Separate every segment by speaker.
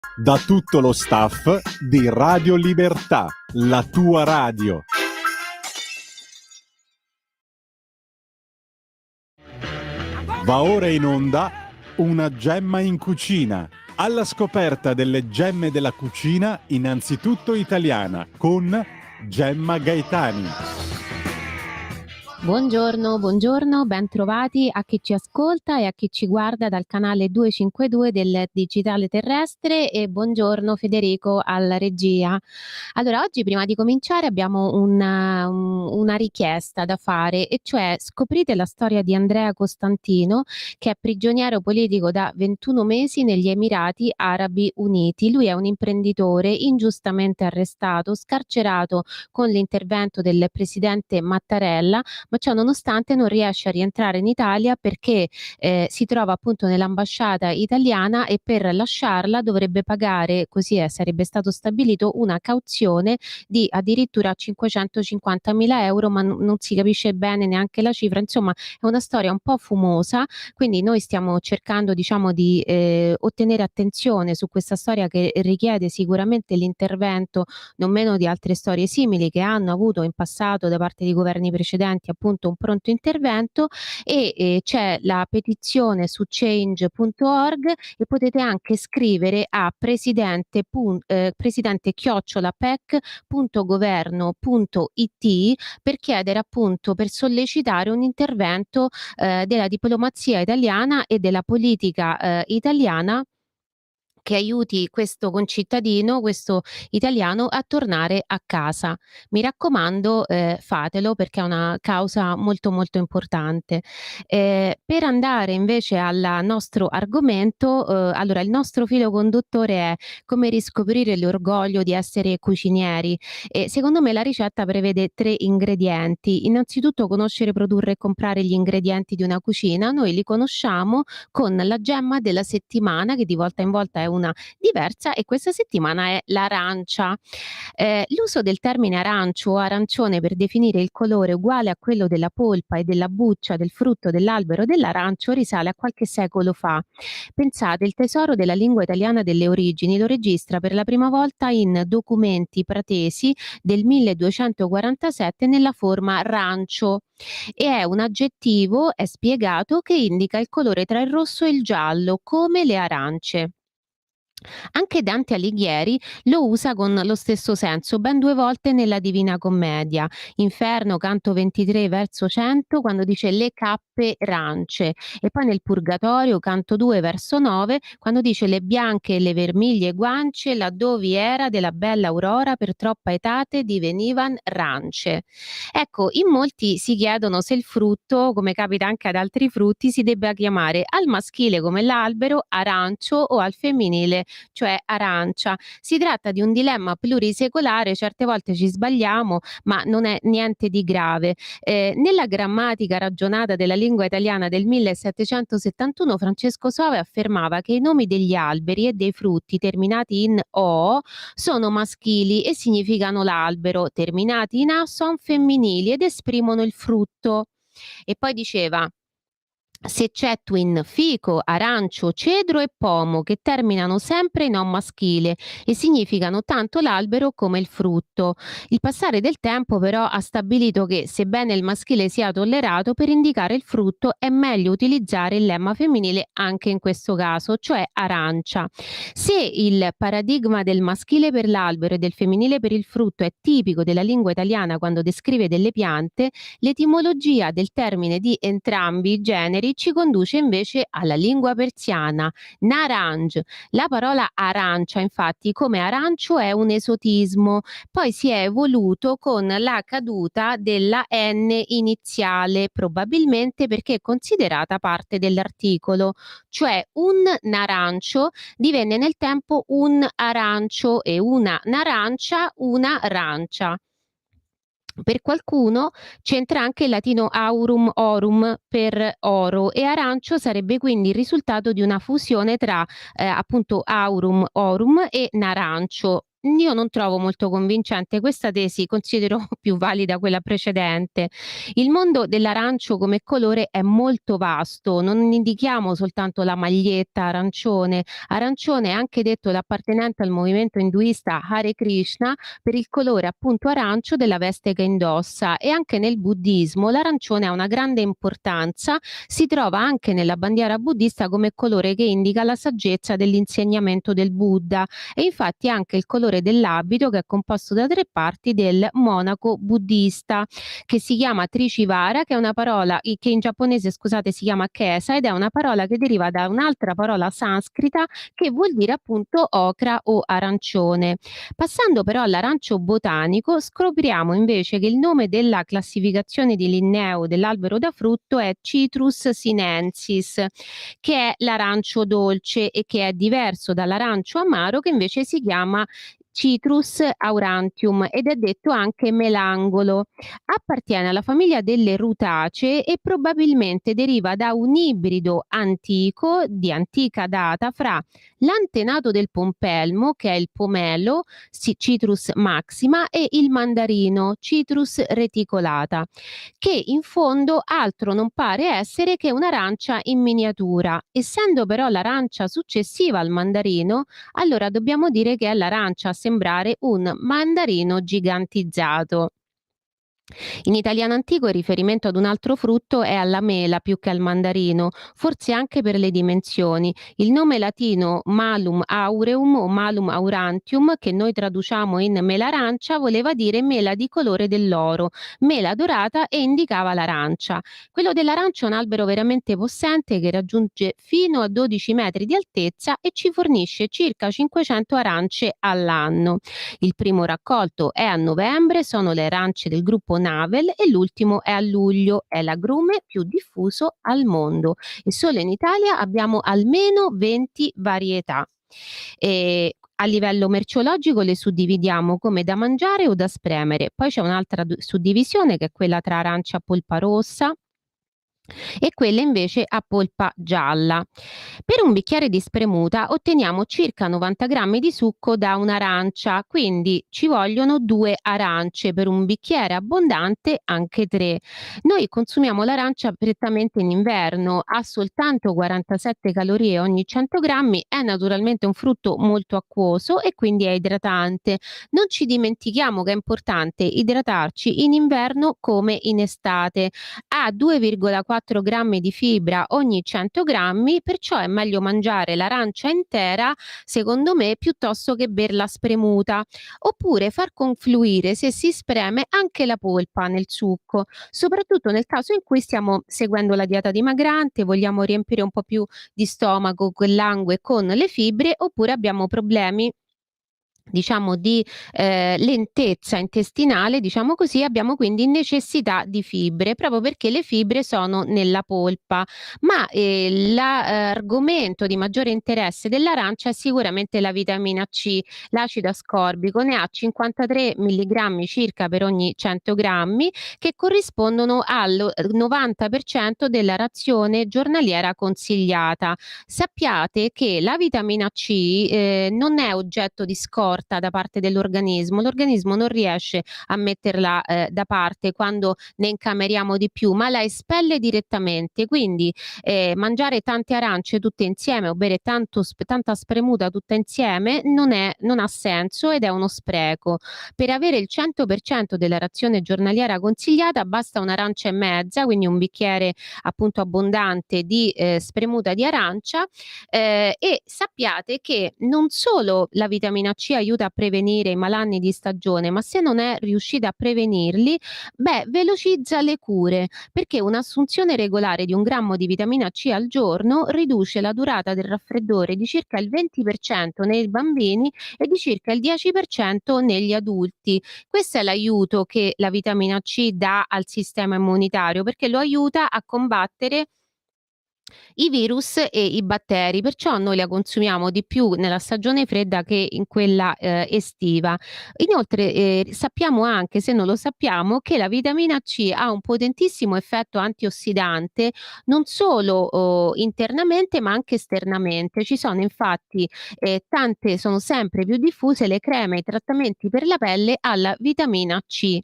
Speaker 1: Da tutto lo staff di Radio Libertà, la tua radio. Va ora in onda Una gemma in cucina, alla scoperta delle gemme della cucina, innanzitutto italiana, con Gemma Gaetani.
Speaker 2: Buongiorno, ben trovati a chi ci ascolta e a chi ci guarda dal canale 252 del Digitale Terrestre e buongiorno Federico alla regia. Allora, oggi prima di cominciare abbiamo una richiesta da fare, e cioè scoprite la storia di Andrea Costantino, che è prigioniero politico da 21 mesi negli Emirati Arabi Uniti. Lui è un imprenditore ingiustamente arrestato, scarcerato con l'intervento del presidente Mattarella, ma ciò nonostante non riesce a rientrare in Italia perché si trova appunto nell'ambasciata italiana e per lasciarla dovrebbe pagare, così sarebbe stato stabilito, una cauzione di addirittura 550.000 euro, ma non si capisce bene neanche la cifra. Insomma, è una storia un po' fumosa, quindi noi stiamo cercando, diciamo, di ottenere attenzione su questa storia che richiede sicuramente l'intervento non meno di altre storie simili che hanno avuto in passato da parte di governi precedenti appunto un pronto intervento, e c'è la petizione su change.org e potete anche scrivere a presidente@pec.governo.it per chiedere, appunto, per sollecitare un intervento della diplomazia italiana e della politica italiana, che aiuti questo concittadino, questo italiano, a tornare a casa. Mi raccomando, fatelo perché è una causa molto, molto importante. Per andare invece al nostro argomento, allora il nostro filo conduttore è come riscoprire l'orgoglio di essere cucinieri, e secondo me la ricetta prevede 3 ingredienti. Innanzitutto conoscere, produrre e comprare gli ingredienti di una cucina. Noi li conosciamo con la gemma della settimana, che di volta in volta è una diversa, e questa settimana è l'arancia. L'uso del termine arancio o arancione per definire il colore uguale a quello della polpa e della buccia del frutto dell'albero dell'arancio risale a qualche secolo fa. Pensate, il tesoro della lingua italiana delle origini lo registra per la prima volta in documenti pratesi del 1247 nella forma rancio, e è un aggettivo, è spiegato, che indica il colore tra il rosso e il giallo, come le arance. Anche Dante Alighieri lo usa con lo stesso senso ben 2 volte nella Divina Commedia. Inferno, canto 23, verso 100, quando dice le cappe rance, e poi nel Purgatorio, canto 2, verso 9, quando dice le bianche e le vermiglie guance, laddove era della bella aurora, per troppa etate divenivan rance. Ecco, in molti si chiedono se il frutto, come capita anche ad altri frutti, si debba chiamare al maschile, come l'albero, arancio, o al femminile, cioè arancia. Si tratta di un dilemma plurisecolare, certe volte ci sbagliamo, ma non è niente di grave. Nella grammatica ragionata della lingua italiana del 1771, Francesco Sove affermava che i nomi degli alberi e dei frutti terminati in o sono maschili e significano l'albero, terminati in a son femminili ed esprimono il frutto. E poi diceva: Seccetuin, fico, arancio, cedro e pomo, che terminano sempre in o maschile e significano tanto l'albero come il frutto. Il passare del tempo però ha stabilito che, sebbene il maschile sia tollerato, per indicare il frutto è meglio utilizzare il lemma femminile anche in questo caso, cioè arancia. Se il paradigma del maschile per l'albero e del femminile per il frutto è tipico della lingua italiana quando descrive delle piante, l'etimologia del termine di entrambi i generi ci conduce invece alla lingua persiana, naranj. La parola arancia, infatti, come arancio, è un esotismo, poi si è evoluto con la caduta della N iniziale, probabilmente perché è considerata parte dell'articolo, cioè un narancio divenne nel tempo un arancio e una narancia una rancia. Per qualcuno c'entra anche il latino aurum orum per oro, e arancio sarebbe quindi il risultato di una fusione tra appunto aurum orum e narancio. io non trovo molto convincente questa tesi, considero più valida quella precedente. Il mondo dell'arancio come colore è molto vasto, non indichiamo soltanto la maglietta arancione. Arancione è anche detto l'appartenente al movimento induista Hare Krishna per il colore appunto arancio della veste che indossa, e anche nel buddismo l'arancione ha una grande importanza, si trova anche nella bandiera buddista come colore che indica la saggezza dell'insegnamento del Buddha, e infatti anche il colore dell'abito, che è composto da 3 parti, del monaco buddista, che si chiama Tricivara, che è una parola che in giapponese, scusate, si chiama Kesa, ed è una parola che deriva da un'altra parola sanscrita che vuol dire appunto ocra o arancione. Passando però all'arancio botanico, scopriamo invece che il nome della classificazione di Linneo dell'albero da frutto è Citrus sinensis, che è l'arancio dolce e che è diverso dall'arancio amaro, che invece si chiama Citrus aurantium ed è detto anche melangolo. Appartiene alla famiglia delle rutacee e probabilmente deriva da un ibrido antico di antica data fra l'antenato del pompelmo, che è il pomelo, Citrus maxima, e il mandarino, Citrus reticolata, che in fondo altro non pare essere che un'arancia in miniatura. Essendo però l'arancia successiva al mandarino, allora dobbiamo dire che è l'arancia a sembrare un mandarino gigantizzato. In italiano antico il riferimento ad un altro frutto è alla mela più che al mandarino, forse anche per le dimensioni. Il nome latino Malum aureum o Malum aurantium, che noi traduciamo in mela arancia, voleva dire mela di colore dell'oro, mela dorata, e indicava l'arancia. Quello dell'arancia è un albero veramente possente che raggiunge fino a 12 metri di altezza e ci fornisce circa 500 arance all'anno. Il primo raccolto è a novembre, sono le arance del gruppo Navel, e l'ultimo è a luglio, è l'agrume più diffuso al mondo e solo in Italia abbiamo almeno 20 varietà. A livello merceologico le suddividiamo come da mangiare o da spremere. Poi c'è un'altra suddivisione che è quella tra arancia a polpa rossa e quelle invece a polpa gialla. Per un bicchiere di spremuta otteniamo circa 90 grammi di succo da un'arancia, quindi ci vogliono 2 arance, per un bicchiere abbondante anche 3. Noi consumiamo l'arancia prettamente in inverno, ha soltanto 47 calorie ogni 100 grammi, è naturalmente un frutto molto acquoso e quindi è idratante. Non ci dimentichiamo che è importante idratarci in inverno come in estate. Ha 2,4 grammi di fibra ogni 100 grammi, perciò è meglio mangiare l'arancia intera, secondo me, piuttosto che berla spremuta, oppure far confluire, se si spreme, anche la polpa nel succo, soprattutto nel caso in cui stiamo seguendo la dieta dimagrante, vogliamo riempire un po' più di stomaco, quell'angue con le fibre, oppure abbiamo problemi, diciamo, di lentezza intestinale, diciamo così, abbiamo quindi necessità di fibre, proprio perché le fibre sono nella polpa. Ma l'argomento di maggiore interesse dell'arancia è sicuramente la vitamina C, l'acido ascorbico, ne ha 53 milligrammi circa per ogni 100 grammi, che corrispondono al 90% della razione giornaliera consigliata. Sappiate che la vitamina C non è oggetto di scorta da parte dell'organismo, l'organismo non riesce a metterla da parte quando ne incameriamo di più, ma la espelle direttamente. Quindi mangiare tante arance tutte insieme o bere tanta spremuta tutta insieme non ha senso ed è uno spreco. Per avere il 100% della razione giornaliera consigliata basta un'arancia e mezza, quindi un bicchiere appunto abbondante di spremuta di arancia. E sappiate che non solo la vitamina C aiuta a prevenire i malanni di stagione, ma se non è riuscita a prevenirli, beh, velocizza le cure, perché un'assunzione regolare di 1 grammo di vitamina C al giorno riduce la durata del raffreddore di circa il 20% nei bambini e di circa il 10% negli adulti. Questo è l'aiuto che la vitamina C dà al sistema immunitario, perché lo aiuta a combattere I virus e i batteri, perciò noi la consumiamo di più nella stagione fredda che in quella, estiva. Inoltre, sappiamo anche, se non lo sappiamo, che la vitamina C ha un potentissimo effetto antiossidante, non solo, internamente ma anche esternamente. Ci sono infatti, tante sono sempre più diffuse le creme e i trattamenti per la pelle alla vitamina C.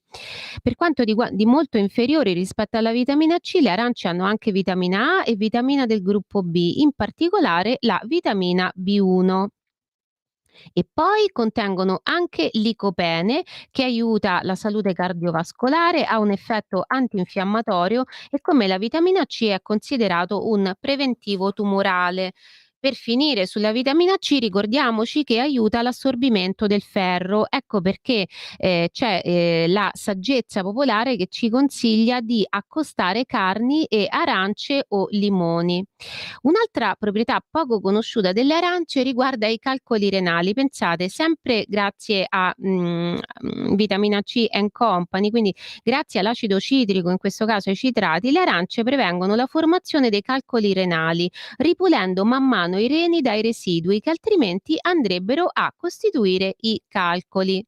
Speaker 2: Per quanto di molto inferiori rispetto alla vitamina C, le arance hanno anche vitamina A e vitamina del gruppo B, in particolare la vitamina B1. E poi contengono anche licopene che aiuta la salute cardiovascolare, ha un effetto antinfiammatorio e come la vitamina C è considerato un preventivo tumorale. Per finire sulla vitamina C ricordiamoci che aiuta l'assorbimento del ferro, ecco perché c'è la saggezza popolare che ci consiglia di accostare carni e arance o limoni. Un'altra proprietà poco conosciuta delle arance riguarda i calcoli renali. Pensate, sempre grazie a vitamina C and company, quindi grazie all'acido citrico, in questo caso ai citrati, le arance prevengono la formazione dei calcoli renali, ripulendo man mano i reni dai residui che altrimenti andrebbero a costituire i calcoli.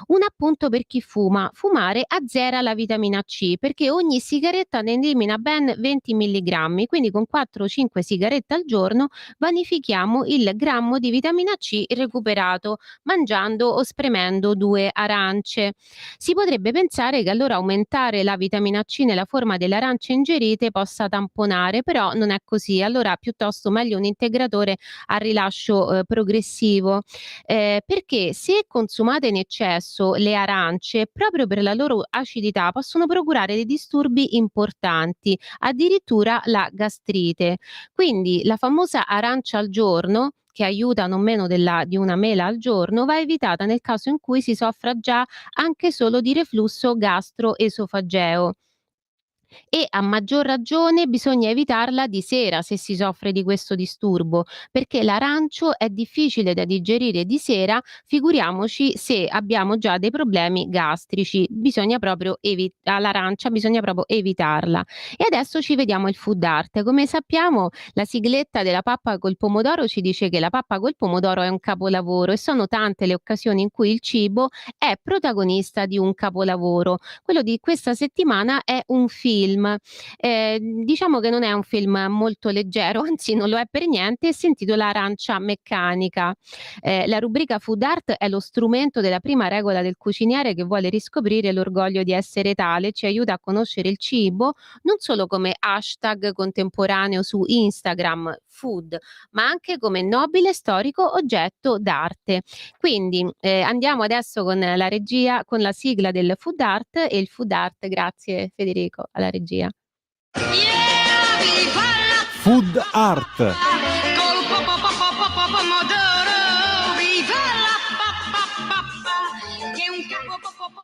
Speaker 2: Un appunto per chi fuma: fumare azzera la vitamina C perché ogni sigaretta ne elimina ben 20 milligrammi, quindi con 4-5 sigarette al giorno vanifichiamo il grammo di vitamina C recuperato mangiando o spremendo 2 arance. Si potrebbe pensare che allora aumentare la vitamina C nella forma delle arance ingerite possa tamponare, però non è così. Allora piuttosto meglio un integratore a rilascio progressivo. Perché se consumate in eccesso le arance, proprio per la loro acidità, possono procurare dei disturbi importanti, addirittura la gastrite. Quindi la famosa arancia al giorno, che aiuta non meno di una mela al giorno, va evitata nel caso in cui si soffra già anche solo di reflusso gastroesofageo. E a maggior ragione bisogna evitarla di sera se si soffre di questo disturbo, perché l'arancio è difficile da digerire di sera, figuriamoci se abbiamo già dei problemi gastrici. Bisogna proprio all'arancia bisogna proprio evitarla. E adesso ci vediamo il food art. Come sappiamo, la sigletta della pappa col pomodoro ci dice che la pappa col pomodoro è un capolavoro e sono tante le occasioni in cui il cibo è protagonista di un capolavoro. Quello di questa settimana è un film. Diciamo che non è un film molto leggero, anzi non lo è per niente, e si intitola Arancia meccanica. La rubrica Food Art è lo strumento della prima regola del cuciniere che vuole riscoprire l'orgoglio di essere tale, ci aiuta a conoscere il cibo non solo come hashtag contemporaneo su Instagram, food, ma anche come nobile storico oggetto d'arte. Quindi, andiamo adesso con la regia con la sigla del food art e il food art grazie Federico, alla regia.
Speaker 3: Yeah, viva la
Speaker 1: Food art.
Speaker 3: col pomodoro, viva la che è un capo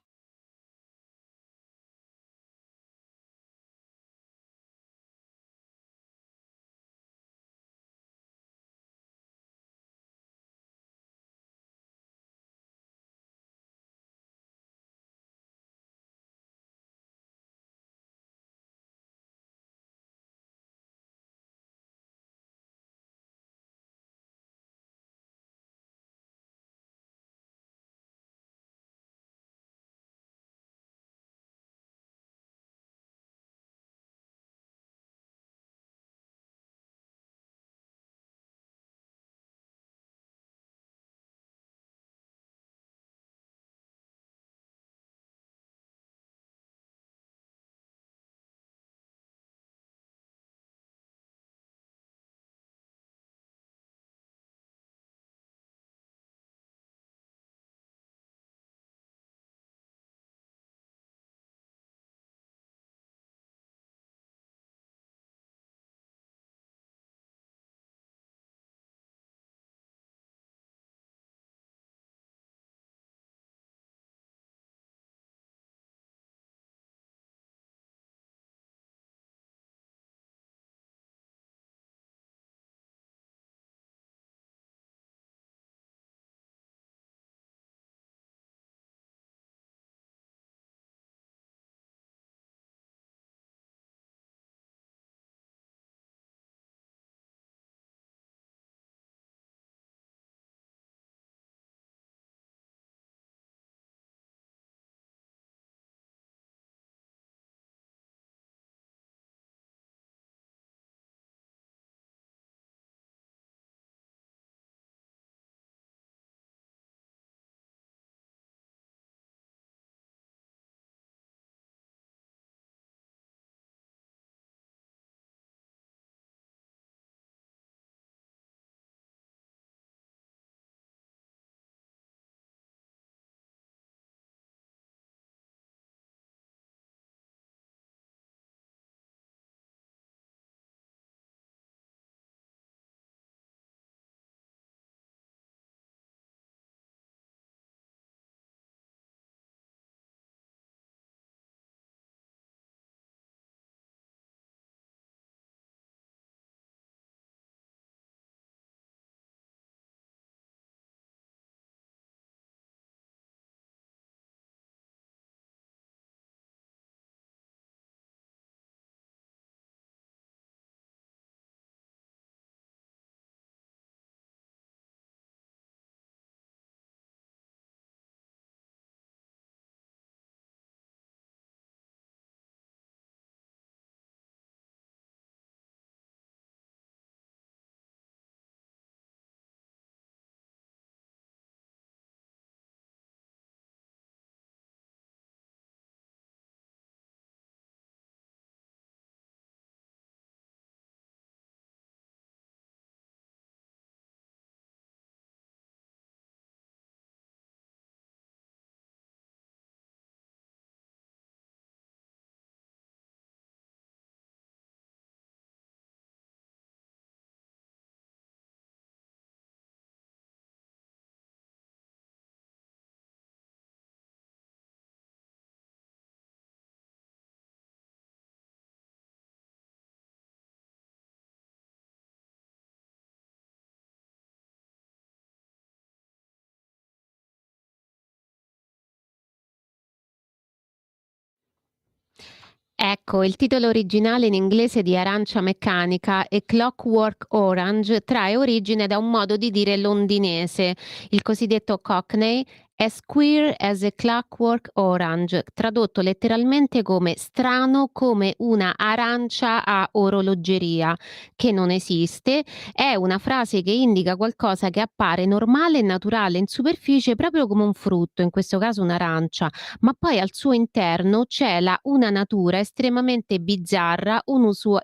Speaker 2: Ecco, il titolo originale in inglese di Arancia meccanica e Clockwork Orange trae origine da un modo di dire londinese, il cosiddetto Cockney, as queer as a clockwork orange, tradotto letteralmente come strano come una arancia a orologeria, che non esiste, è una frase che indica qualcosa che appare normale e naturale in superficie proprio come un frutto, in questo caso un'arancia, ma poi al suo interno cela una natura estremamente bizzarra,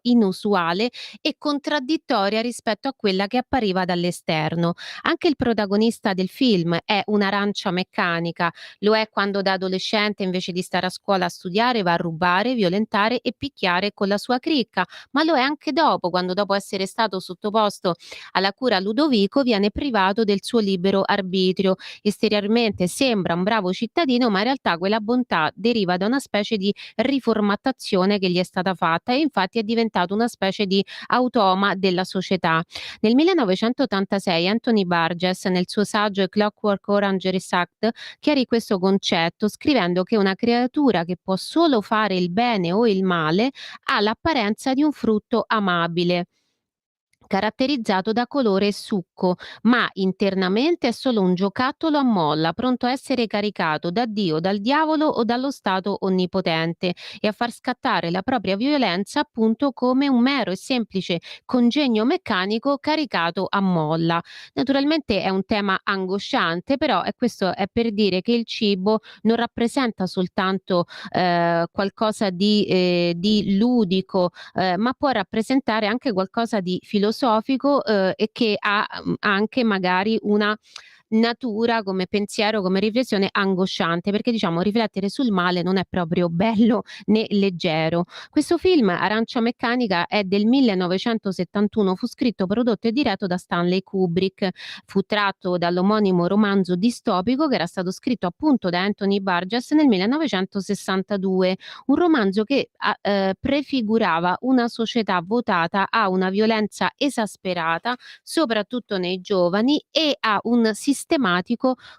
Speaker 2: inusuale e contraddittoria rispetto a quella che appariva dall'esterno. Anche il protagonista del film è un'arancia meccanica, lo è quando da adolescente invece di stare a scuola a studiare va a rubare, violentare e picchiare con la sua cricca, ma lo è anche dopo, quando dopo essere stato sottoposto alla cura Ludovico viene privato del suo libero arbitrio. Esteriormente sembra un bravo cittadino, ma in realtà quella bontà deriva da una specie di riformattazione che gli è stata fatta e infatti è diventato una specie di automa della società. Nel 1986 Anthony Burgess, nel suo saggio A Clockwork Orange Resuct, chiarì questo concetto scrivendo che una creatura che può solo fare il bene o il male ha l'apparenza di un frutto amabile, caratterizzato da colore e succo, ma internamente è solo un giocattolo a molla, pronto a essere caricato da Dio, dal diavolo o dallo Stato onnipotente e a far scattare la propria violenza appunto come un mero e semplice congegno meccanico caricato a molla. Naturalmente è un tema angosciante, però questo è per dire che il cibo non rappresenta soltanto qualcosa di ludico, ma può rappresentare anche qualcosa di filosofico, e che ha, anche magari una natura come pensiero, come riflessione angosciante, perché diciamo riflettere sul male non è proprio bello né leggero. Questo film, Arancia meccanica, è del 1971, fu scritto, prodotto e diretto da Stanley Kubrick, fu tratto dall'omonimo romanzo distopico che era stato scritto appunto da Anthony Burgess nel 1962, un romanzo che prefigurava una società votata a una violenza esasperata, soprattutto nei giovani, e a un sistematico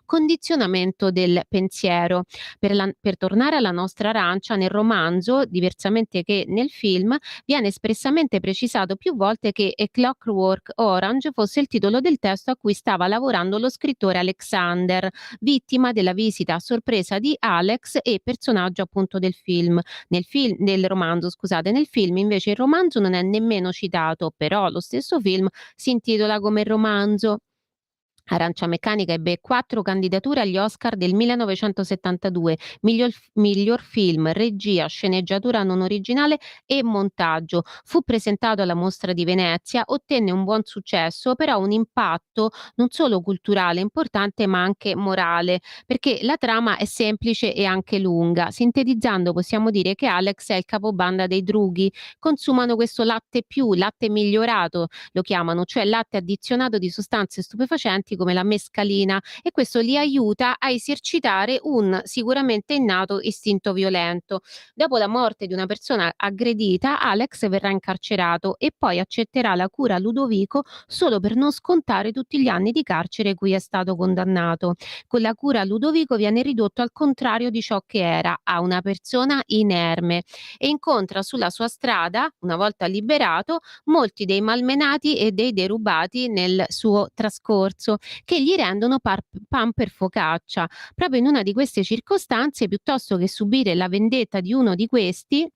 Speaker 2: condizionamento del pensiero. Per tornare alla nostra arancia, nel romanzo, diversamente che nel film, viene espressamente precisato più volte che A Clockwork Orange fosse il titolo del testo a cui stava lavorando lo scrittore Alexander, vittima della visita a sorpresa di Alex e personaggio appunto del romanzo, scusate. Nel film invece il romanzo non è nemmeno citato, però lo stesso film si intitola come romanzo. Arancia meccanica ebbe 4 candidature agli Oscar del 1972: miglior film, regia, sceneggiatura non originale e montaggio. Fu presentato alla Mostra di Venezia, ottenne un buon successo, però un impatto non solo culturale importante, ma anche morale, perché la trama è semplice e anche lunga. Sintetizzando possiamo dire che Alex è il capobanda dei drughi, consumano questo latte migliorato, lo chiamano, cioè latte addizionato di sostanze stupefacenti come la mescalina, e questo li aiuta a esercitare un sicuramente innato istinto violento. Dopo la morte di una persona aggredita, Alex verrà incarcerato e poi accetterà la cura a Ludovico solo per non scontare tutti gli anni di carcere cui è stato condannato. Con la cura a Ludovico viene ridotto al contrario di ciò che era, a una persona inerme, e incontra sulla sua strada, una volta liberato, molti dei malmenati e dei derubati nel suo trascorso, che gli rendono pan per focaccia. Proprio in una di queste circostanze, piuttosto che subire la vendetta di uno di questi,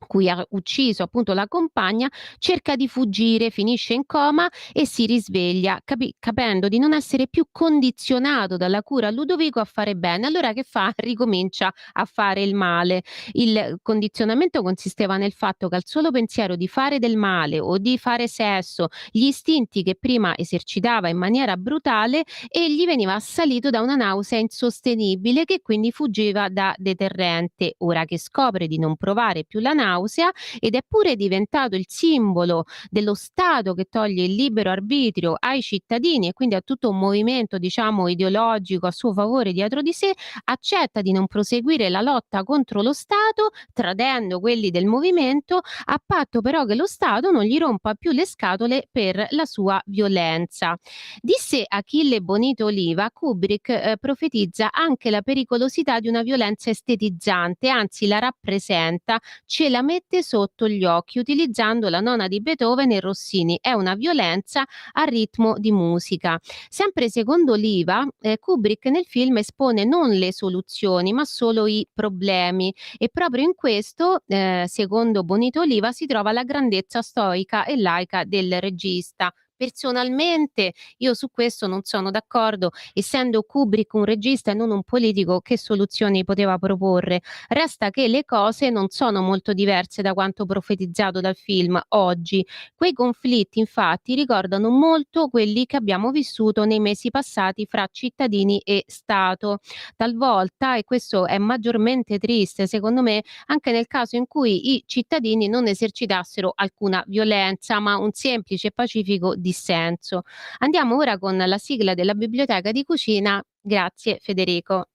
Speaker 2: cui ha ucciso appunto la compagna, cerca di fuggire, finisce in coma e si risveglia, capendo di non essere più condizionato dalla cura a Ludovico a fare bene. Allora che fa? Ricomincia a fare il male. Il condizionamento consisteva nel fatto che al solo pensiero di fare del male o di fare sesso, gli istinti che prima esercitava in maniera brutale, e gli veniva assalito da una nausea insostenibile che quindi fuggiva da deterrente. Ora che scopre di non provare più la nausea ed è pure diventato il simbolo dello Stato che toglie il libero arbitrio ai cittadini e quindi a tutto un movimento, diciamo, ideologico a suo favore dietro di sé, accetta di non proseguire la lotta contro lo Stato, tradendo quelli del movimento, a patto però che lo Stato non gli rompa più le scatole per la sua violenza. Disse Achille Bonito Oliva, Kubrick profetizza anche la pericolosità di una violenza estetizzante, anzi la rappresenta, ce la mette sotto gli occhi utilizzando la nona di Beethoven e Rossini. È una violenza a ritmo di musica. Sempre secondo Oliva, Kubrick nel film espone non le soluzioni, ma solo i problemi e proprio in questo, secondo Bonito Oliva, si trova la grandezza stoica e laica del regista. Personalmente io su questo non sono d'accordo, essendo Kubrick un regista e non un politico, che soluzioni poteva proporre? Resta che le cose non sono molto diverse da quanto profetizzato dal film oggi. Quei conflitti infatti ricordano molto quelli che abbiamo vissuto nei mesi passati fra cittadini e Stato. Talvolta, e questo è maggiormente triste secondo me, anche nel caso in cui i cittadini non esercitassero alcuna violenza, ma un semplice e pacifico dissenso. Andiamo ora con la sigla della biblioteca di cucina. Grazie Federico.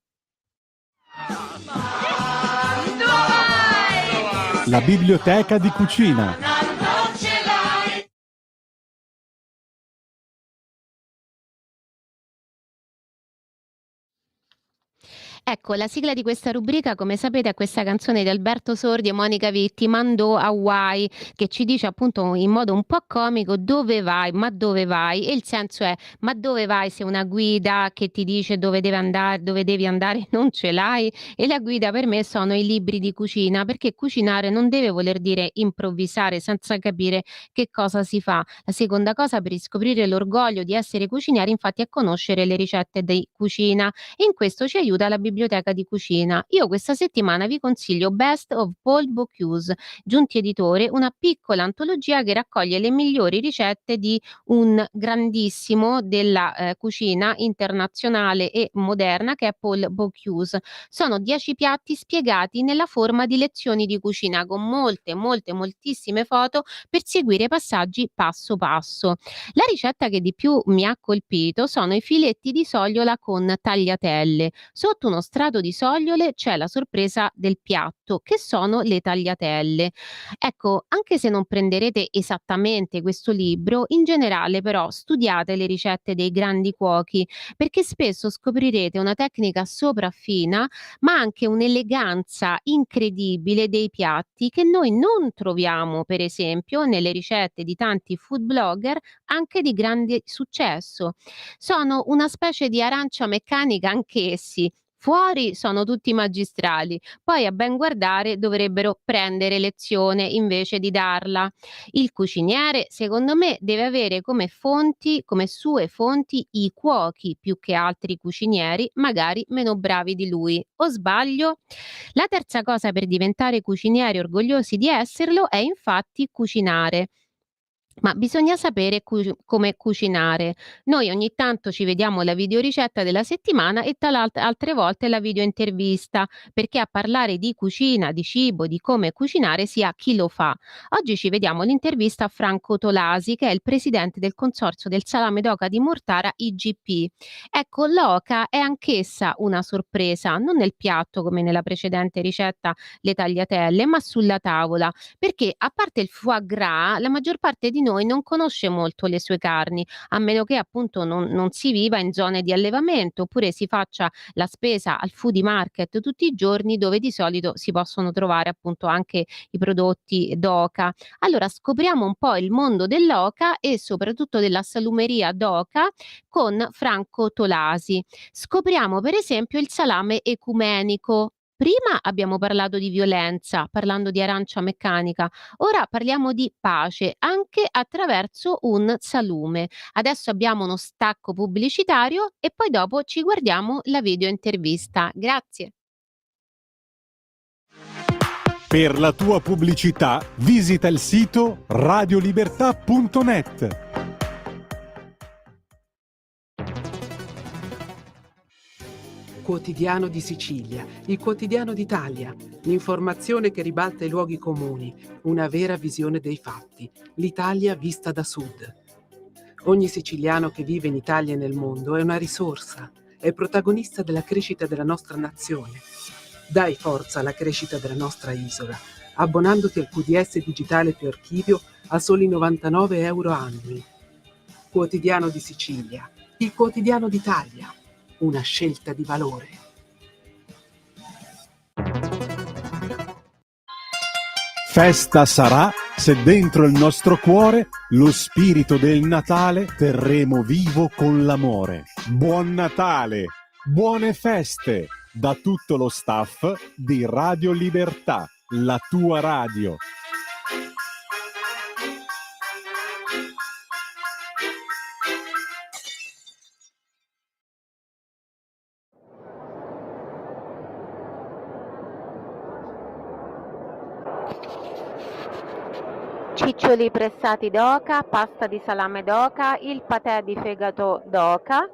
Speaker 1: La biblioteca di cucina.
Speaker 2: Ecco, la sigla di questa rubrica, come sapete, è questa canzone di Alberto Sordi e Monica Vitti, Mandò Hawaii, che ci dice appunto in modo un po' comico dove vai, ma dove vai? E il senso è, ma dove vai se una guida che ti dice dove deve andare, dove devi andare non ce l'hai? E la guida per me sono i libri di cucina, perché cucinare non deve voler dire improvvisare senza capire che cosa si fa. La seconda cosa per riscoprire l'orgoglio di essere cucinieri, infatti, è conoscere le ricette di cucina e in questo ci aiuta la biblioteca di cucina. Io questa settimana vi consiglio Best of Paul Bocuse, Giunti Editore, una piccola antologia che raccoglie le migliori ricette di un grandissimo della cucina internazionale e moderna che è Paul Bocuse. Sono 10 piatti spiegati nella forma di lezioni di cucina con moltissime foto per seguire i passaggi passo passo. La ricetta che di più mi ha colpito sono i filetti di sogliola con tagliatelle. Sotto uno strato di sogliole c'è la sorpresa del piatto, che sono le tagliatelle. Ecco, anche se non prenderete esattamente questo libro, in generale però studiate le ricette dei grandi cuochi, perché spesso scoprirete una tecnica sopraffina, ma anche un'eleganza incredibile dei piatti che noi non troviamo, per esempio, nelle ricette di tanti food blogger anche di grande successo. Sono una specie di arancia meccanica anch'essi. Fuori sono tutti magistrali, poi a ben guardare dovrebbero prendere lezione invece di darla. Il cuciniere, secondo me, deve avere come fonti, come sue fonti, i cuochi più che altri cucinieri, magari meno bravi di lui. O sbaglio? La terza cosa per diventare cucinieri orgogliosi di esserlo è infatti cucinare. Ma bisogna sapere come cucinare. Noi ogni tanto ci vediamo la videoricetta della settimana e altre volte la videointervista, perché a parlare di cucina, di cibo, di come cucinare sia chi lo fa. Oggi ci vediamo l'intervista a Franco Tolasi, che è il presidente del consorzio del salame d'oca di Mortara IGP. Ecco, l'oca è anch'essa una sorpresa, non nel piatto come nella precedente ricetta le tagliatelle, ma sulla tavola, perché a parte il foie gras, la maggior parte di noi non conosce molto le sue carni, a meno che appunto non si viva in zone di allevamento oppure si faccia la spesa al foodie market tutti i giorni, dove di solito si possono trovare appunto anche i prodotti d'oca. Allora scopriamo un po' il mondo dell'oca e soprattutto della salumeria d'oca con Franco Tolasi. Scopriamo per esempio il salame ecumenico. Prima abbiamo parlato di violenza, parlando di arancia meccanica. Ora parliamo di pace, anche attraverso un salume. Adesso abbiamo uno stacco pubblicitario e poi dopo ci guardiamo la video intervista. Grazie.
Speaker 1: Per la tua pubblicità visita il sito radiolibertà.net.
Speaker 4: Quotidiano di Sicilia, il quotidiano d'Italia. L'informazione che ribalta i luoghi comuni, una vera visione dei fatti, l'Italia vista da sud. Ogni siciliano che vive in Italia e nel mondo è una risorsa, è protagonista della crescita della nostra nazione. Dai forza alla crescita della nostra isola, abbonandoti al QDS digitale più archivio a soli 99 euro annui. Quotidiano di Sicilia, il quotidiano d'Italia, una scelta di valore.
Speaker 1: Festa sarà se dentro il nostro cuore lo spirito del Natale terremo vivo con l'amore. Buon Natale, buone feste da tutto lo staff di Radio Libertà, la tua radio.
Speaker 2: Ciccioli pressati d'oca, pasta di salame d'oca, il patè di fegato d'oca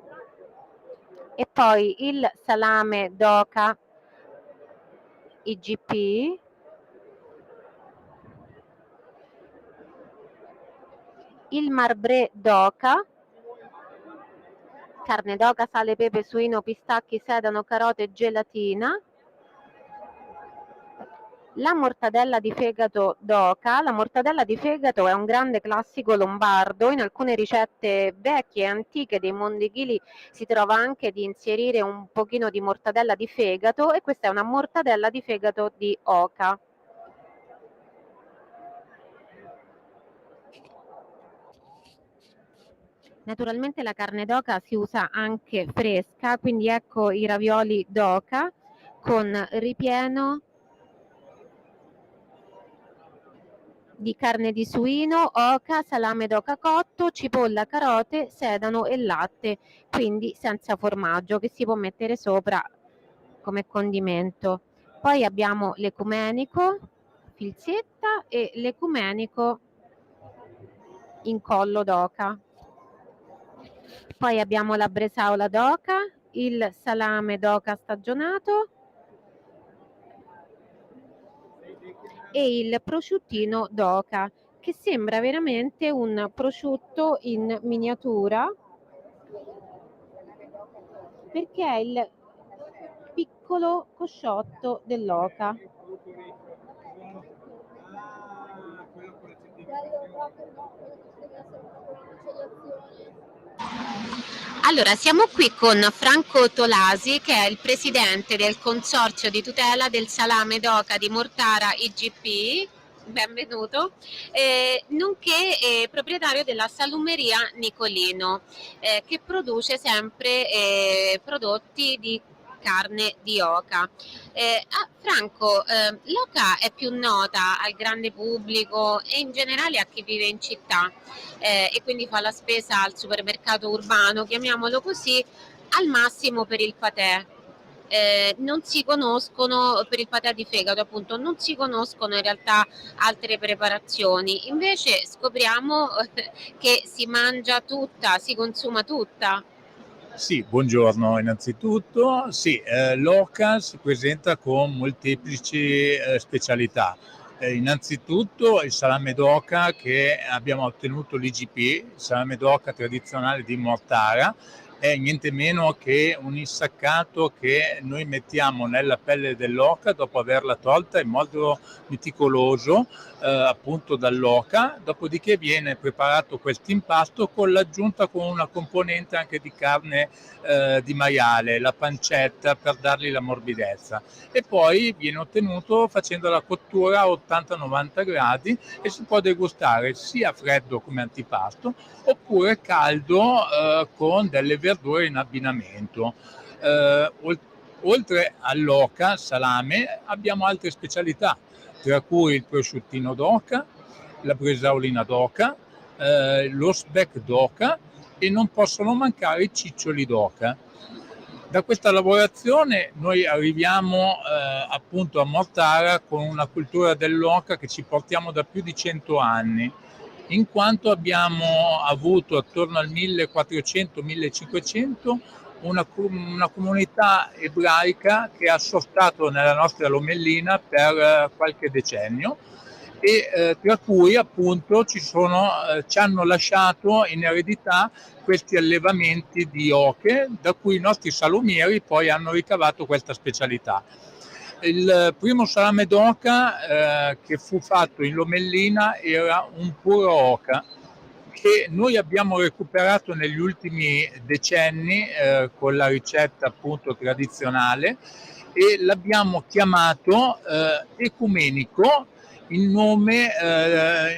Speaker 2: e poi il salame d'oca IGP, il marbré d'oca, carne d'oca, sale, pepe, suino, pistacchi, sedano, carote e gelatina, la mortadella di fegato d'oca. La mortadella di fegato è un grande classico lombardo. In alcune ricette vecchie e antiche dei mondichili si trova anche di inserire un pochino di mortadella di fegato, e questa è una mortadella di fegato di oca. Naturalmente la carne d'oca si usa anche fresca, quindi ecco i ravioli d'oca con ripieno di carne di suino, oca, salame d'oca cotto, cipolla, carote, sedano e latte, quindi senza formaggio, che si può mettere sopra come condimento. Poi abbiamo l'ecumenico, filzetta, e l'ecumenico in collo d'oca. Poi abbiamo la bresaola d'oca, il salame d'oca stagionato e il prosciuttino d'oca, che sembra veramente un prosciutto in miniatura, perché è il piccolo cosciotto dell'oca. Allora, siamo qui con Franco Tolasi, che è il presidente del consorzio di tutela del salame d'oca di Mortara IGP, benvenuto, nonché proprietario della salumeria Nicolino, che produce sempre prodotti di carne di oca. Franco, l'oca è più nota al grande pubblico e in generale a chi vive in città, e quindi fa la spesa al supermercato urbano, chiamiamolo così, al massimo per il patè. Non si conoscono, per il patè di fegato appunto, non si conoscono in realtà altre preparazioni. Invece scopriamo che si mangia tutta, si consuma tutta.
Speaker 5: Sì, buongiorno innanzitutto. Sì, l'oca si presenta con molteplici specialità. Innanzitutto il salame d'oca, che abbiamo ottenuto l'IGP, il salame d'oca tradizionale di Mortara, è niente meno che un insaccato che noi mettiamo nella pelle dell'oca dopo averla tolta in modo meticoloso appunto dall'oca, dopodiché viene preparato questo impasto con l'aggiunta con una componente anche di carne di maiale, la pancetta, per dargli la morbidezza, e poi viene ottenuto facendo la cottura a 80-90 gradi e si può degustare sia freddo come antipasto oppure caldo con delle verdure in abbinamento. Oltre all'oca, salame, abbiamo altre specialità, tra cui il prosciuttino d'oca, la bresaolina d'oca, lo speck d'oca, e non possono mancare i ciccioli d'oca. Da questa lavorazione noi arriviamo appunto a Mortara con una cultura dell'oca che ci portiamo da più di 100 anni, in quanto abbiamo avuto attorno al 1400-1500 una comunità ebraica che ha sostato nella nostra Lomellina per qualche decennio e tra cui appunto ci hanno lasciato in eredità questi allevamenti di oche, da cui i nostri salumieri poi hanno ricavato questa specialità. Il primo salame d'oca che fu fatto in Lomellina era un puro oca, che noi abbiamo recuperato negli ultimi decenni con la ricetta appunto tradizionale e l'abbiamo chiamato ecumenico in nome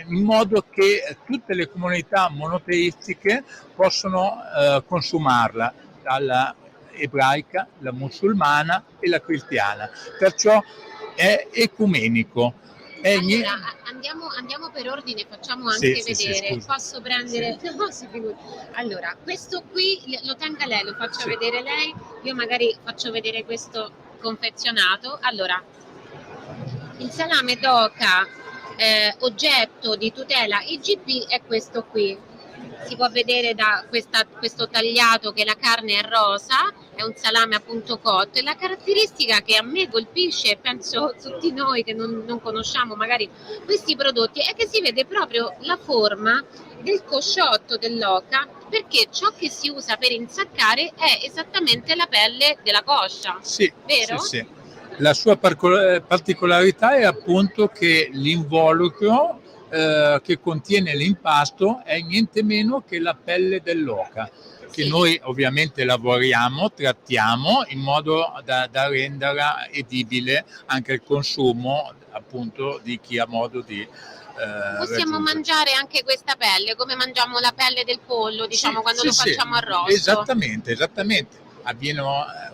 Speaker 5: in modo che tutte le comunità monoteistiche possono consumarla, dalla ebraica, la musulmana e la cristiana. Perciò è ecumenico.
Speaker 2: Allora, andiamo per ordine, facciamo anche
Speaker 5: Sì,
Speaker 2: vedere.
Speaker 5: scusa.
Speaker 2: Posso prendere? No, si figuri. Allora, questo qui lo tenga lei, lo faccia vedere lei. Io magari faccio vedere questo confezionato. Allora, il salame d'oca oggetto di tutela IGP è questo qui. Si può vedere da questo tagliato che la carne è rosa, è un salame appunto cotto e la caratteristica che a me colpisce e penso tutti noi che non conosciamo magari questi prodotti è che si vede proprio la forma del cosciotto dell'oca, perché ciò che si usa per insaccare è esattamente la pelle della coscia,
Speaker 5: Sì,
Speaker 2: vero?
Speaker 5: sì. La sua particolarità è appunto che l'involucro che contiene l'impasto è niente meno che la pelle dell'oca, che noi ovviamente lavoriamo, trattiamo in modo da renderla edibile anche al consumo appunto di chi ha modo di
Speaker 2: Possiamo
Speaker 5: raggiungere.
Speaker 2: mangiare anche questa pelle, come mangiamo la pelle del pollo, diciamo, quando lo facciamo arrosto.
Speaker 5: Esattamente. Avviene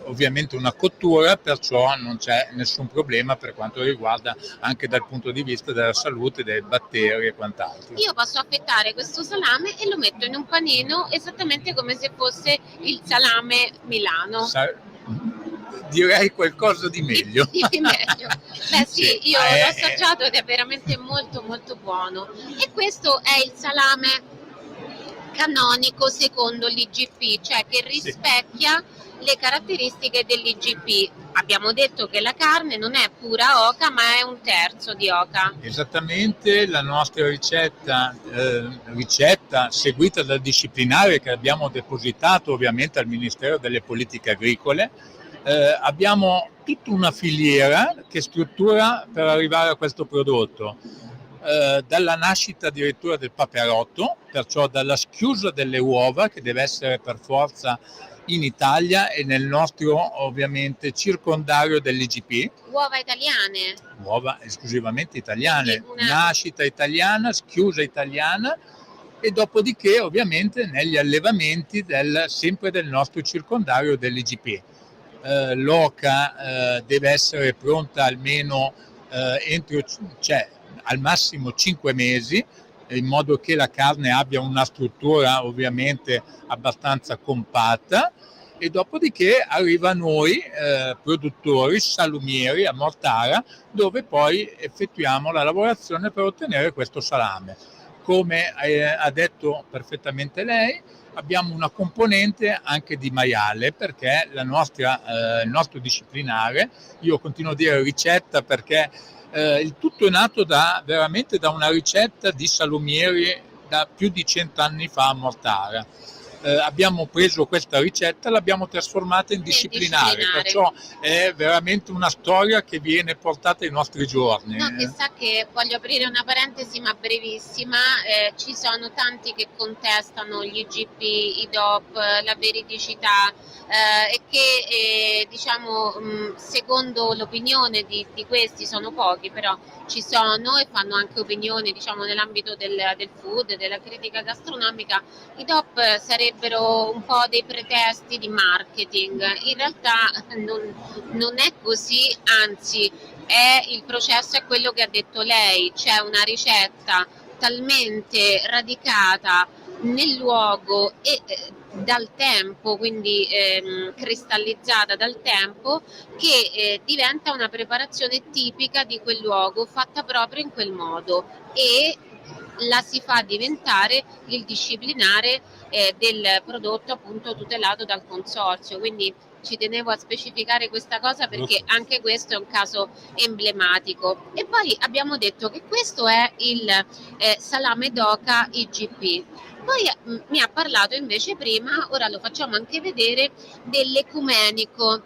Speaker 5: ovviamente una cottura, perciò non c'è nessun problema per quanto riguarda anche dal punto di vista della salute, dei batteri e quant'altro.
Speaker 2: Io posso affettare questo salame e lo metto in un panino esattamente come se fosse il salame Milano.
Speaker 5: Direi qualcosa di meglio.
Speaker 2: Di meglio. Beh sì, io l'ho assaggiato ed è veramente molto molto buono. E questo è il salame canonico secondo l'IGP, cioè che rispecchia le caratteristiche dell'IGP. Abbiamo detto che la carne non è pura oca, ma è un terzo di oca.
Speaker 5: Esattamente, la nostra ricetta seguita dal disciplinare che abbiamo depositato ovviamente al Ministero delle Politiche Agricole. Abbiamo tutta una filiera che struttura per arrivare a questo prodotto. Dalla nascita addirittura del paperotto, perciò dalla schiusa delle uova che deve essere per forza in Italia e nel nostro ovviamente circondario dell'IGP.
Speaker 2: Uova italiane.
Speaker 5: Uova esclusivamente italiane, nascita italiana, schiusa italiana e dopodiché ovviamente negli allevamenti sempre del nostro circondario dell'IGP. L'oca deve essere pronta almeno al massimo 5 mesi, in modo che la carne abbia una struttura ovviamente abbastanza compatta e dopodiché arriva a noi produttori, salumieri a Mortara, dove poi effettuiamo la lavorazione per ottenere questo salame. Come ha detto perfettamente lei, abbiamo una componente anche di maiale, perché il nostro disciplinare, io continuo a dire ricetta perché il tutto è nato veramente da una ricetta di salumieri da più di 100 anni fa a Mortara. Abbiamo preso questa ricetta e l'abbiamo trasformata in disciplinare, perciò è veramente una storia che viene portata ai nostri giorni.
Speaker 2: No, che sa che voglio aprire una parentesi ma brevissima, ci sono tanti che contestano gli IGP, i DOP, la veridicità e che diciamo secondo l'opinione di questi sono pochi, però ci sono e fanno anche opinioni diciamo nell'ambito del food, della critica gastronomica. I DOP sarebbero un po' dei pretesti di marketing, in realtà non è così, anzi il processo è quello che ha detto lei, c'è una ricetta talmente radicata nel luogo e dal tempo, quindi cristallizzata dal tempo, che diventa una preparazione tipica di quel luogo, fatta proprio in quel modo e la si fa diventare il disciplinare del prodotto appunto tutelato dal consorzio. Quindi ci tenevo a specificare questa cosa perché anche questo è un caso emblematico. E poi abbiamo detto che questo è il salame d'oca IGP. Poi mi ha parlato invece prima, ora lo facciamo anche vedere, dell'ecumenico,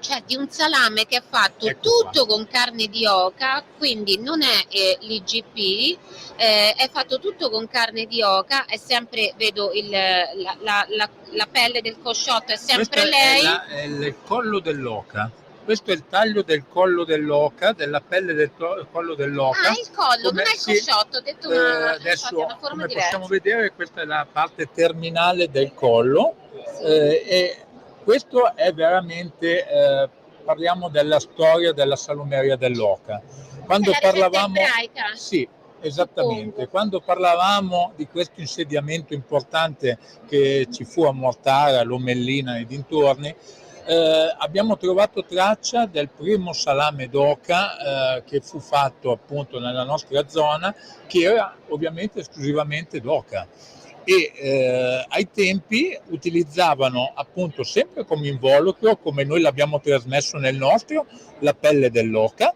Speaker 2: cioè di un salame che è fatto
Speaker 5: Ecco
Speaker 2: tutto con carne di oca, quindi non è l'IGP, è fatto tutto con carne di oca, è sempre, vedo la pelle del cosciotto, è sempre
Speaker 5: Questo
Speaker 2: lei.
Speaker 5: è il collo dell'oca. Questo è il taglio del collo dell'oca, della pelle del collo dell'oca.
Speaker 2: Ah, il collo, non è il
Speaker 5: Sì,
Speaker 2: cosciotto, ho detto infatti
Speaker 5: adesso,
Speaker 2: è una forma
Speaker 5: come
Speaker 2: diversa.
Speaker 5: possiamo vedere, questa è la parte terminale del collo.
Speaker 2: Sì.
Speaker 5: E questo è veramente, parliamo della storia della salumeria dell'oca. Quando
Speaker 2: È la ricetta
Speaker 5: parlavamo,
Speaker 2: ebraica?
Speaker 5: sì, esattamente,
Speaker 2: Suppongo.
Speaker 5: quando parlavamo di questo insediamento importante che ci fu a Mortara, Lomellina e dintorni, abbiamo trovato traccia del primo salame d'oca che fu fatto appunto nella nostra zona, che era ovviamente esclusivamente d'oca. E ai tempi utilizzavano appunto sempre come involucro, come noi l'abbiamo trasmesso nel nostro, la pelle dell'oca.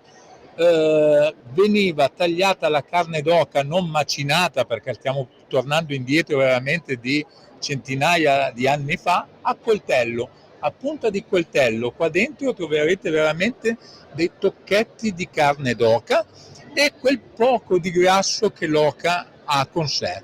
Speaker 5: Veniva tagliata la carne d'oca non macinata, perché stiamo tornando indietro veramente di centinaia di anni fa, a coltello, a punta di coltello. Qua dentro troverete veramente dei tocchetti di carne d'oca e quel poco di grasso che l'oca ha con sé.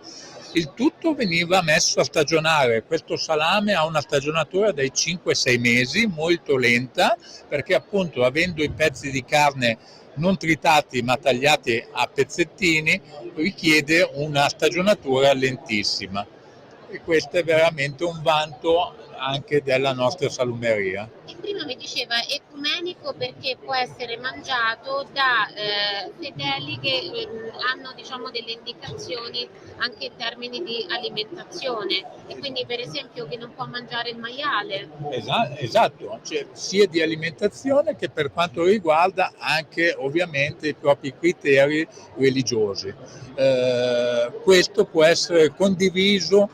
Speaker 5: Il tutto veniva messo a stagionare. Questo salame ha una stagionatura dai 5-6 mesi, molto lenta, perché appunto avendo i pezzi di carne non tritati ma tagliati a pezzettini richiede una stagionatura lentissima, e questo è veramente un vanto anche della nostra salumeria.
Speaker 2: E prima mi diceva ecumenico perché può essere mangiato da fedeli che hanno diciamo delle indicazioni anche in termini di alimentazione, e quindi per esempio chi non può mangiare il maiale.
Speaker 5: Esatto, cioè, sia di alimentazione che per quanto riguarda anche ovviamente i propri criteri religiosi. Questo può essere condiviso,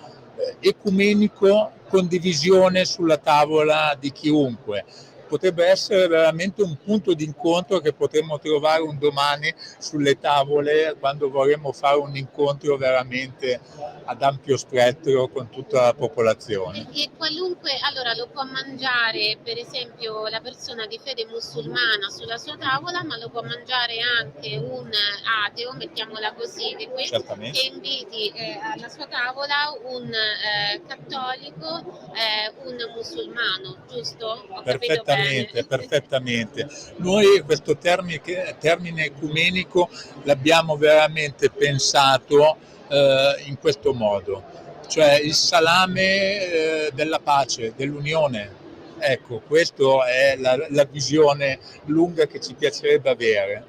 Speaker 5: ecumenico, condivisione sulla tavola di chiunque. Potrebbe essere veramente un punto di incontro che potremmo trovare un domani sulle tavole, quando vorremmo fare un incontro veramente ad ampio spettro con tutta la popolazione.
Speaker 2: Perché qualunque, allora lo può mangiare per esempio la persona di fede musulmana sulla sua tavola, ma lo può mangiare anche un ateo, mettiamola così, che inviti alla sua tavola un cattolico, un musulmano, giusto? Ho capito bene?
Speaker 5: Perfettamente. Noi questo termine ecumenico l'abbiamo veramente pensato in questo modo, cioè il salame della pace, dell'unione. Ecco, questa è la visione lunga che ci piacerebbe avere.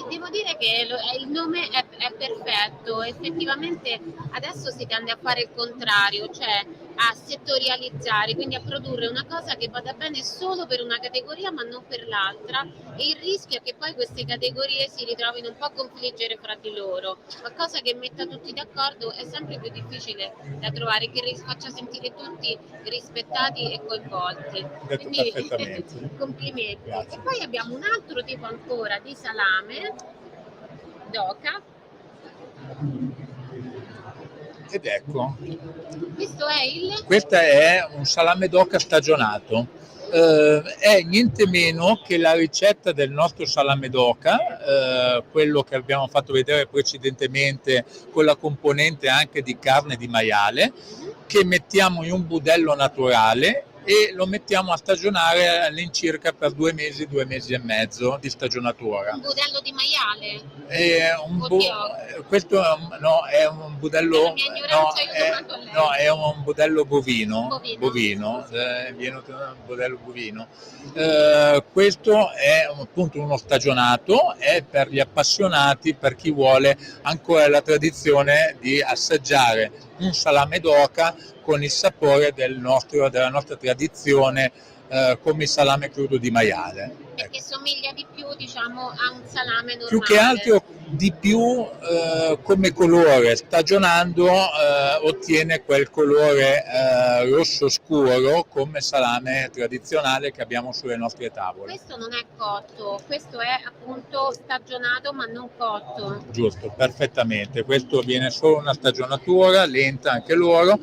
Speaker 2: Devo dire che il nome è perfetto, effettivamente adesso si tende a fare il contrario, cioè a settorializzare, quindi a produrre una cosa che vada bene solo per una categoria ma non per l'altra, e il rischio è che poi queste categorie si ritrovino un po' a confliggere fra di loro. Qualcosa che metta tutti d'accordo è sempre più difficile da trovare, che faccia sentire tutti rispettati e coinvolti. Quindi complimenti.
Speaker 5: Grazie.
Speaker 2: E poi abbiamo un altro tipo ancora di salame d'oca.
Speaker 5: Ed ecco,
Speaker 2: questo
Speaker 5: è un salame d'oca stagionato. È niente meno che la ricetta del nostro salame d'oca, quello che abbiamo fatto vedere precedentemente con la componente anche di carne di maiale, che mettiamo in un budello naturale e lo mettiamo a stagionare all'incirca per 2 mesi e mezzo di stagionatura.
Speaker 2: Un budello di maiale?
Speaker 5: Questo è un budello, è un budello bovino. Viene un budello bovino. Questo è appunto uno stagionato, è per gli appassionati, per chi vuole ancora la tradizione di assaggiare un salame d'oca con il sapore della nostra tradizione, come il salame crudo di maiale.
Speaker 2: E che somiglia di più, diciamo, a un salame normale.
Speaker 5: Più che altro di più come colore, stagionando ottiene quel colore rosso scuro come salame tradizionale che abbiamo sulle nostre tavole.
Speaker 2: Questo non è cotto, questo è appunto stagionato ma non cotto.
Speaker 5: Giusto, perfettamente. Questo viene solo una stagionatura lenta anche loro,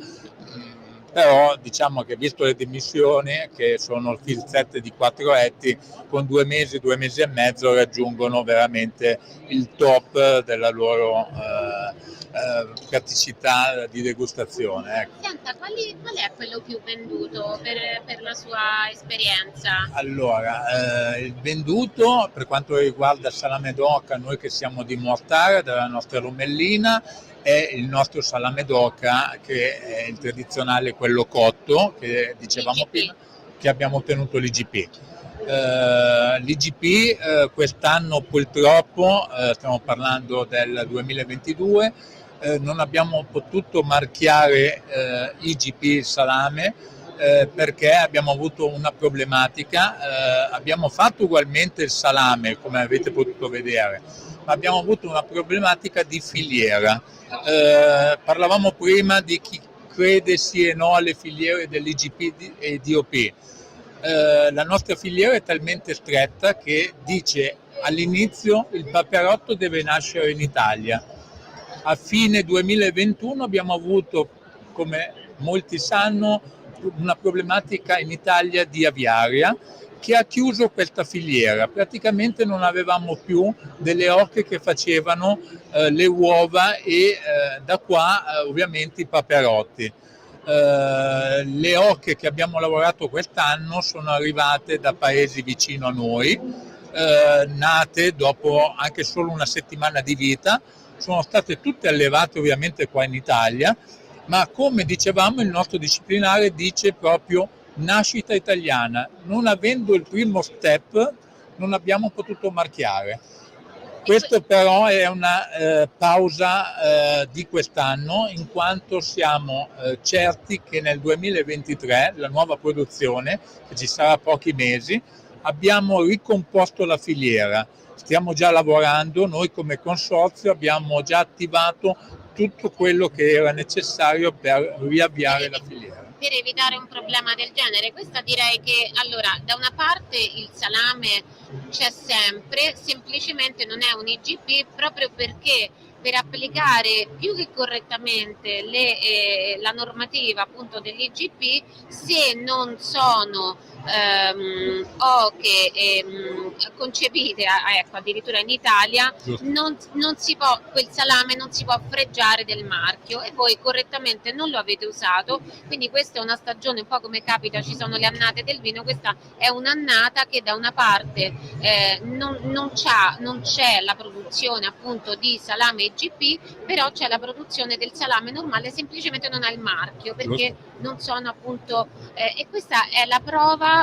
Speaker 5: però diciamo che visto le dimensioni, che sono il fill set di 4 etti, con 2 mesi e mezzo raggiungono veramente il top della loro praticità di degustazione. Ecco.
Speaker 2: Senta, qual è quello più venduto per la sua esperienza?
Speaker 5: Allora, il venduto per quanto riguarda il salame d'oca, noi che siamo di Mortara, della nostra Lomellina, è il nostro salame d'oca, che è il tradizionale, quello cotto, che dicevamo
Speaker 2: IGP.
Speaker 5: prima, che abbiamo ottenuto l'IGP. L'IGP quest'anno purtroppo, stiamo parlando del 2022, non abbiamo potuto marchiare IGP salame perché abbiamo avuto una problematica. Abbiamo fatto ugualmente il salame, come avete potuto vedere, ma abbiamo avuto una problematica di filiera. Parlavamo prima di chi crede sì e no alle filiere dell'IGP e DOP. La nostra filiera è talmente stretta che dice all'inizio il paperotto deve nascere in Italia. A fine 2021 abbiamo avuto, come molti sanno, una problematica in Italia di aviaria che ha chiuso questa filiera. Praticamente non avevamo più delle oche che facevano le uova e da qua ovviamente i paperotti. Le oche che abbiamo lavorato quest'anno sono arrivate da paesi vicino a noi, nate dopo anche solo una settimana di vita, sono state tutte allevate ovviamente qua in Italia, ma come dicevamo il nostro disciplinare dice proprio nascita italiana. Non avendo il primo step non abbiamo potuto marchiare. Questo però è una pausa di quest'anno, in quanto siamo certi che nel 2023, la nuova produzione, che ci sarà pochi mesi, abbiamo ricomposto la filiera. Stiamo già lavorando, noi come consorzio abbiamo già attivato tutto quello che era necessario per riavviare la filiera.
Speaker 2: Per evitare un problema del genere, questa direi che allora da una parte il salame c'è sempre, semplicemente non è un IGP proprio perché per applicare più che correttamente la normativa appunto dell'IGP, se non sono oche concepite ecco, addirittura in Italia, non si può, quel salame non si può fregiare del marchio e voi correttamente non lo avete usato, quindi questa è una stagione un po' come capita, ci sono le annate del vino, questa è un'annata che da una parte non c'è la produzione appunto di salame IGP, però c'è la produzione del salame normale, semplicemente non ha il marchio perché non sono appunto e questa è la prova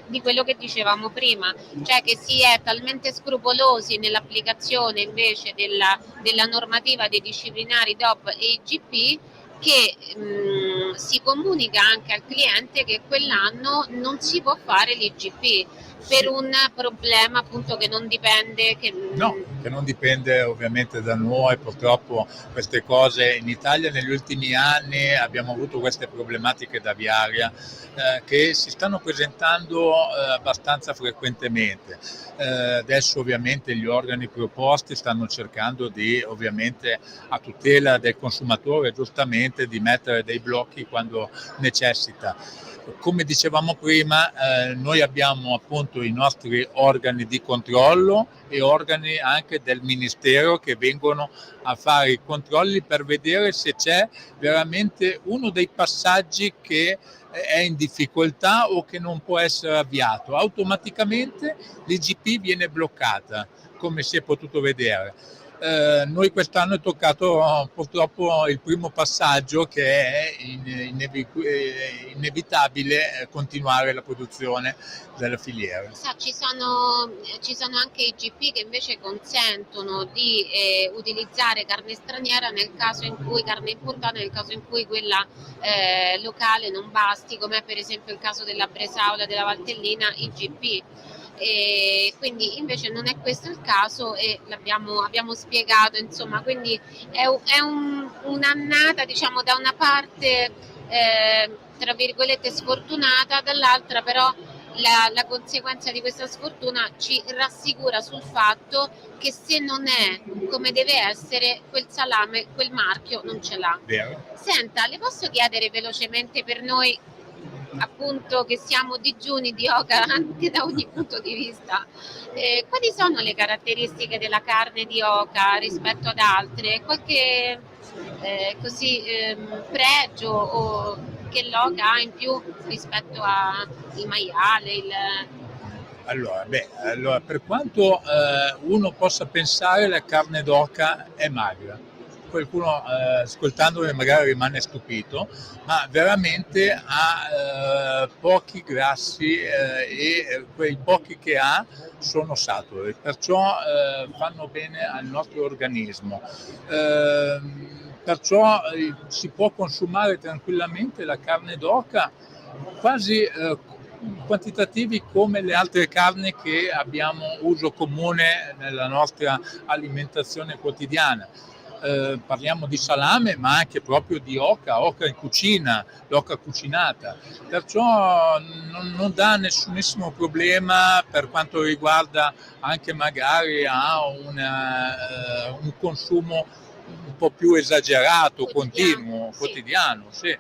Speaker 2: di quello che dicevamo prima, cioè che si è talmente scrupolosi nell'applicazione invece della normativa dei disciplinari DOP e IGP che si comunica anche al cliente che quell'anno non si può fare l'IGP per un problema appunto che non dipende che
Speaker 5: non dipende ovviamente da noi. Purtroppo queste cose in Italia negli ultimi anni abbiamo avuto queste problematiche d'aviaria che si stanno presentando abbastanza frequentemente. Adesso ovviamente gli organi preposti stanno cercando di, ovviamente a tutela del consumatore giustamente, di mettere dei blocchi quando necessita. Come dicevamo prima, noi abbiamo appunto i nostri organi di controllo e organi anche del Ministero che vengono a fare i controlli per vedere se c'è veramente uno dei passaggi che è in difficoltà o che non può essere avviato. Automaticamente l'IGP viene bloccata, come si è potuto vedere. Noi quest'anno è toccato purtroppo il primo passaggio che è inevitabile continuare la produzione della filiera.
Speaker 2: Ci sono anche IGP che invece consentono di utilizzare carne straniera nel caso in cui carne importata, nel caso in cui quella locale non basti, come per esempio il caso della Bresaola della Valtellina IGP. e quindi invece non è questo il caso e abbiamo spiegato, insomma, quindi è un'annata, diciamo, da una parte tra virgolette sfortunata, dall'altra però la conseguenza di questa sfortuna ci rassicura sul fatto che se non è come deve essere, quel salame, quel marchio non ce l'ha.
Speaker 5: Vero?
Speaker 2: Senta, le posso chiedere velocemente per noi, appunto, che siamo digiuni di oca anche da ogni punto di vista, quali sono le caratteristiche della carne di oca rispetto ad altre? Qualche pregio o che l'oca ha in più rispetto al maiale,
Speaker 5: Allora, per quanto uno possa pensare la carne d'oca è magra, qualcuno ascoltandole magari rimane stupito, ma veramente ha pochi grassi e quei pochi che ha sono saturi, perciò fanno bene al nostro organismo. Perciò si può consumare tranquillamente la carne d'oca quasi quantitativi come le altre carni che abbiamo uso comune nella nostra alimentazione quotidiana. Parliamo di salame, ma anche proprio di oca in cucina, l'oca cucinata. Perciò non dà nessunissimo problema per quanto riguarda anche magari a un consumo un po' più esagerato, continuo, quotidiano, sì.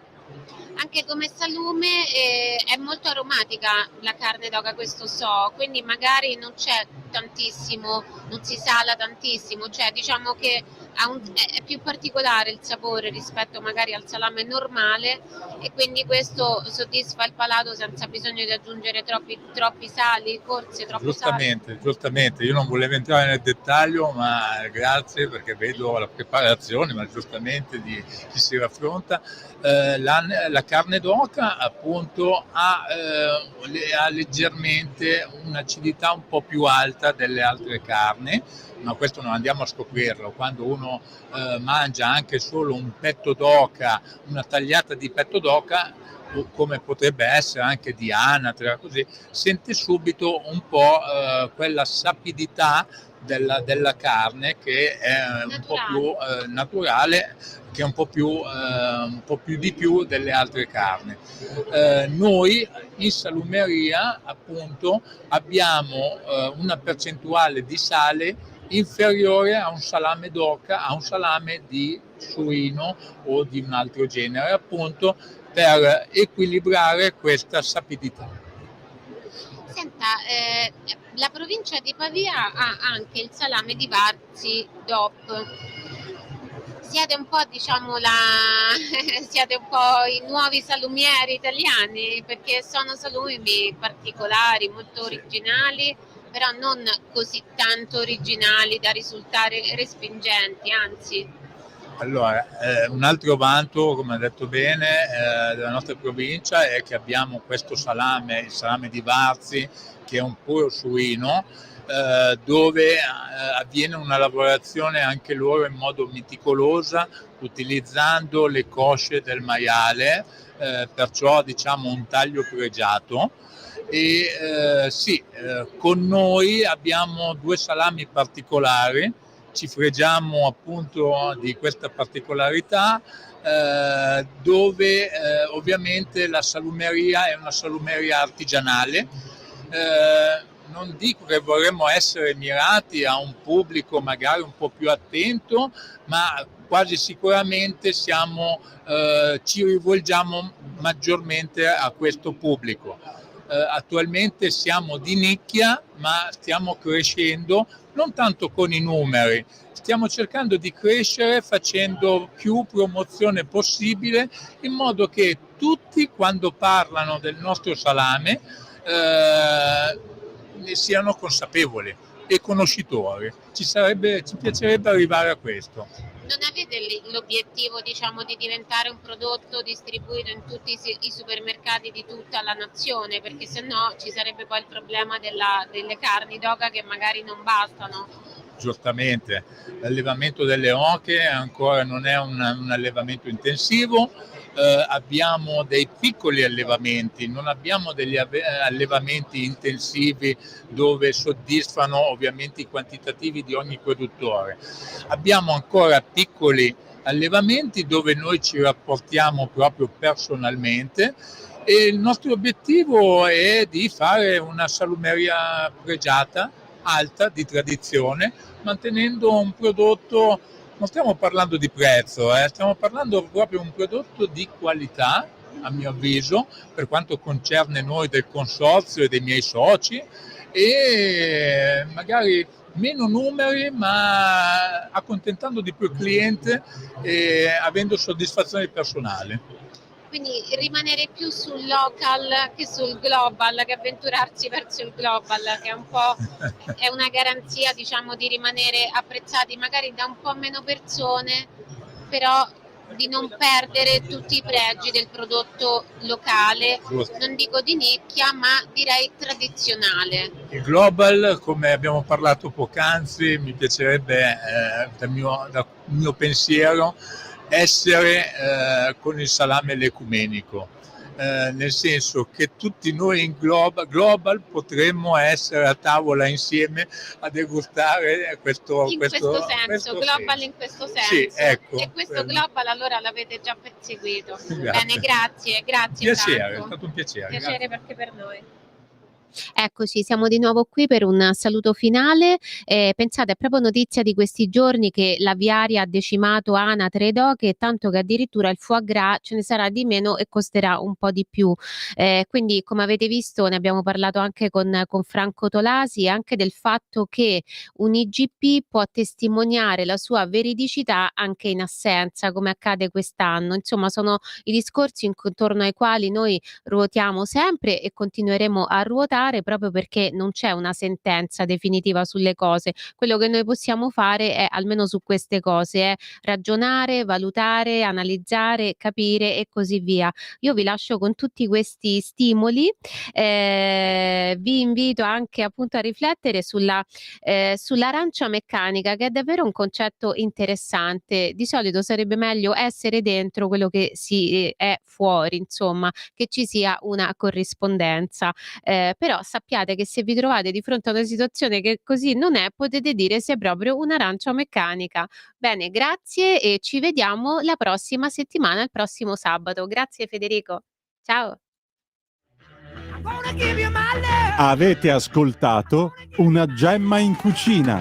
Speaker 2: Anche come salume è molto aromatica la carne d'oca, questo so, quindi magari non c'è tantissimo, non si sala tantissimo, cioè diciamo che è più particolare il sapore rispetto magari al salame normale e quindi questo soddisfa il palato senza bisogno di aggiungere troppi sali, forse troppo sale.
Speaker 5: Giustamente, io non volevo entrare nel dettaglio, ma grazie perché vedo la preparazione, ma giustamente di chi si raffronta. La carne d'oca appunto ha leggermente un'acidità un po' più alta delle altre carni, ma questo non andiamo a scoprirlo. Quando uno mangia anche solo un petto d'oca, una tagliata di petto d'oca, come potrebbe essere anche di anatra, così, sente subito un po' quella sapidità della carne che è un po' più naturale, che è un po' più di più delle altre carni. Noi in salumeria appunto abbiamo una percentuale di sale inferiore a un salame d'oca, a un salame di suino o di un altro genere, appunto per equilibrare questa sapidità.
Speaker 2: Senta, la provincia di Pavia ha anche il salame di Varzi DOP. Siete un po', diciamo, siete un po' i nuovi salumieri italiani, perché sono salumi particolari, molto originali, però non così tanto originali da risultare respingenti, anzi.
Speaker 5: Allora, un altro vanto, come ha detto bene, della nostra provincia è che abbiamo questo salame, il salame di Varzi, che è un puro suino, dove avviene una lavorazione anche loro in modo meticolosa, utilizzando le cosce del maiale, perciò diciamo un taglio pregiato. E con noi abbiamo due salami particolari, ci fregiamo appunto di questa particolarità, dove ovviamente la salumeria è una salumeria artigianale. Non dico che vorremmo essere mirati a un pubblico magari un po' più attento, ma quasi sicuramente ci rivolgiamo maggiormente a questo pubblico. Attualmente siamo di nicchia, ma stiamo crescendo non tanto con i numeri, stiamo cercando di crescere facendo più promozione possibile, in modo che tutti, quando parlano del nostro salame, ne siano consapevoli e conoscitori. Ci piacerebbe arrivare a questo.
Speaker 2: Non avete l'obiettivo, diciamo, di diventare un prodotto distribuito in tutti i supermercati di tutta la nazione, perché se no ci sarebbe poi il problema delle carni d'oca che magari non bastano.
Speaker 5: Giustamente, l'allevamento delle oche ancora non è un allevamento intensivo, abbiamo dei piccoli allevamenti, non abbiamo degli allevamenti intensivi dove soddisfano ovviamente i quantitativi di ogni produttore. Abbiamo ancora piccoli allevamenti dove noi ci rapportiamo proprio personalmente e il nostro obiettivo è di fare una salumeria pregiata, alta, di tradizione, mantenendo un prodotto, non stiamo parlando di prezzo, stiamo parlando proprio di un prodotto di qualità, a mio avviso, per quanto concerne noi del consorzio e dei miei soci, e magari meno numeri ma accontentando di più il cliente e avendo soddisfazione personale.
Speaker 2: Quindi rimanere più sul local che sul global, che avventurarsi verso il global, che è un po' è una garanzia, diciamo, di rimanere apprezzati magari da un po' meno persone, però di non perdere tutti i pregi del prodotto locale,
Speaker 5: Giusto.
Speaker 2: non dico di nicchia, ma direi tradizionale.
Speaker 5: Il global, come abbiamo parlato poc'anzi, mi piacerebbe dal mio pensiero essere con il salame ecumenico, nel senso che tutti noi in global potremmo essere a tavola insieme a degustare questo
Speaker 2: In questo senso, global
Speaker 5: sì.
Speaker 2: in questo senso.
Speaker 5: Sì, ecco,
Speaker 2: E questo
Speaker 5: quello.
Speaker 2: global allora l'avete già perseguito.
Speaker 5: Grazie.
Speaker 2: Bene, grazie
Speaker 5: Piacere, è
Speaker 2: Franco.
Speaker 5: stato un piacere.
Speaker 2: Piacere perché per noi. Eccoci, siamo di nuovo qui per un saluto finale. Pensate, è proprio notizia di questi giorni che l'aviaria ha decimato anatre ed oche, tanto che addirittura il foie gras ce ne sarà di meno e costerà un po' di più. Quindi, come avete visto, ne abbiamo parlato anche con Franco Tolasi, anche del fatto che un IGP può testimoniare la sua veridicità anche in assenza, come accade quest'anno. Insomma, sono i discorsi intorno ai quali noi ruotiamo sempre e continueremo a ruotare proprio perché non c'è una sentenza definitiva sulle cose. Quello che noi possiamo fare è, almeno su queste cose, è ragionare, valutare, analizzare, capire e così via. Io vi lascio con tutti questi stimoli, vi invito anche appunto a riflettere sull'arancia meccanica, che è davvero un concetto interessante. Di solito sarebbe meglio essere dentro quello che si è fuori, insomma, che ci sia una corrispondenza. Però sappiate che se vi trovate di fronte a una situazione che così non è, potete dire se è proprio un'arancia meccanica. Bene, grazie e ci vediamo la prossima settimana, il prossimo sabato. Grazie Federico. Ciao.
Speaker 1: Avete ascoltato Una gemma in cucina.